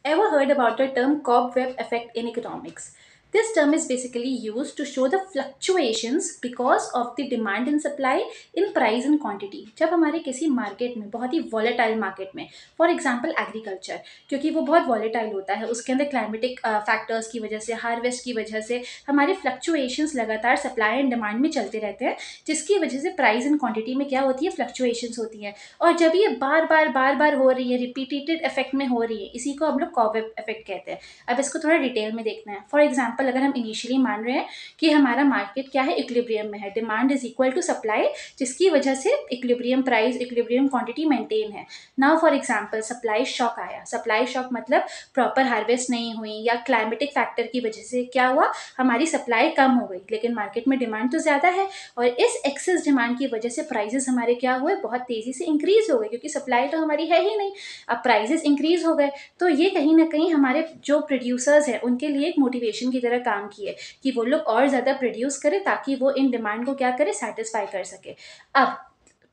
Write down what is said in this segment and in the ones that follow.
Ever heard about the term cobweb effect in economics? This term is basically used to show the fluctuations because of the demand and supply in price and quantity. जब हमारे किसी market में बहुत ही volatile market में for example agriculture, क्योंकि वो बहुत volatile होता है, उसके अंदर क्लाइमेटिक फैक्टर्स की वजह से, हार्वेस्ट की वजह से हमारे फ्लक्चुएशंस लगातार सप्लाई एंड डिमांड में चलते रहते हैं, जिसकी वजह से प्राइस एंड क्वांटिटी में क्या होती है, फ्लक्चुएशंस होती हैं। और जब ये बार बार हो रही है, रिपीटेड इफेक्ट में हो रही है, इसी को हम लोग कॉबवेब इफेक्ट कहते हैं। अब इसको थोड़ा डिटेल में देखना है। फॉर एग्जांपल, अगर हम इनिशियली मान रहे हैं कि हमारा मार्केट क्या है, इक्विलिब्रियम में है, demand is equal to supply, जिसकी वजह से equilibrium price, equilibrium quantity maintain है। Now for example, supply shock आया। सप्लाई शॉक मतलब प्रॉपर हार्वेस्ट नहीं हुई या क्लाइमेटिक फैक्टर की वजह से क्या हुआ, हमारी सप्लाई कम हो गई, लेकिन मार्केट में डिमांड तो ज़्यादा है, और इस एक्सेस डिमांड की वजह से प्राइजेस हमारे क्या हुए, बहुत तेज़ी से इंक्रीज हो गए, क्योंकि सप्लाई तो हमारी है ही नहीं। अब प्राइजेस इंक्रीज हो गए, तो ये कहीं ना कहीं हमारे जो प्रोड्यूसर्स हैं उनके लिए एक मोटिवेशन की तरह काम किए कि वो लोग और ज़्यादा प्रोड्यूस करें, ताकि वो इन डिमांड को क्या करे, सेटिस्फाई कर सके। अब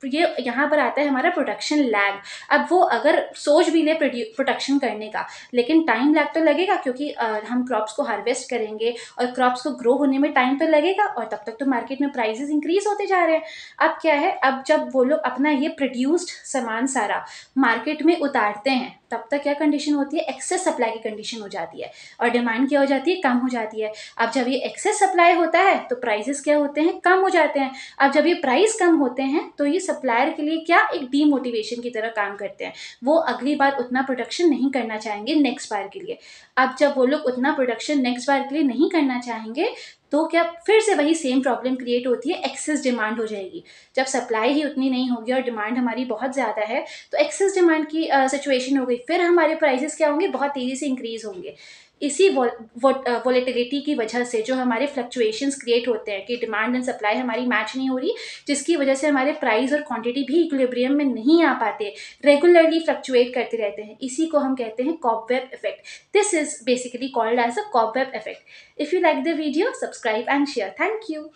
ये यहाँ पर आता है हमारा प्रोडक्शन लैग। अब वो अगर सोच भी ले प्रोडक्शन करने का, लेकिन टाइम लैग तो लगेगा, क्योंकि हम क्रॉप्स को हार्वेस्ट करेंगे और क्रॉप्स को ग्रो होने में टाइम तो लगेगा, और तब तक तो मार्केट में प्राइसेस इंक्रीज होते जा रहे हैं। अब क्या है, अब जब वो लोग अपना ये प्रोड्यूस्ड सामान सारा मार्केट में उतारते हैं, तब तक क्या कंडीशन होती है, एक्सेस सप्लाई की कंडीशन हो जाती है, और डिमांड क्या हो जाती है, कम हो जाती है। अब जब ये एक्सेस सप्लाई होता है तो प्राइसेस क्या होते हैं, कम हो जाते हैं। अब जब ये प्राइस कम होते हैं तो ये सप्लायर के लिए क्या, एक डीमोटिवेशन की तरह काम करते हैं। वो अगली बार उतना प्रोडक्शन नहीं करना चाहेंगे नेक्स्ट बार के लिए। अब जब वो लोग उतना प्रोडक्शन नेक्स्ट बार के लिए नहीं करना चाहेंगे, तो क्या फिर से वही सेम प्रॉब्लम क्रिएट होती है, एक्सेस डिमांड हो जाएगी। जब सप्लाई ही उतनी नहीं होगी और डिमांड हमारी बहुत ज़्यादा है, तो एक्सेस डिमांड की सिचुएशन हो गई, फिर हमारे प्राइसेस क्या होंगे, बहुत तेज़ी से इंक्रीज होंगे। इसी वोलेटिलिटी की वजह से जो हमारे फ्लक्चुएशंस क्रिएट होते हैं कि डिमांड एंड सप्लाई हमारी मैच नहीं हो रही, जिसकी वजह से हमारे प्राइस और क्वांटिटी भी इक्विलिब्रियम में नहीं आ पाते, रेगुलरली फ्लक्चुएट करते रहते हैं। इसी को हम कहते हैं cobweb effect. This is basically called as a cobweb effect. If you like the video, subscribe and share. Thank you.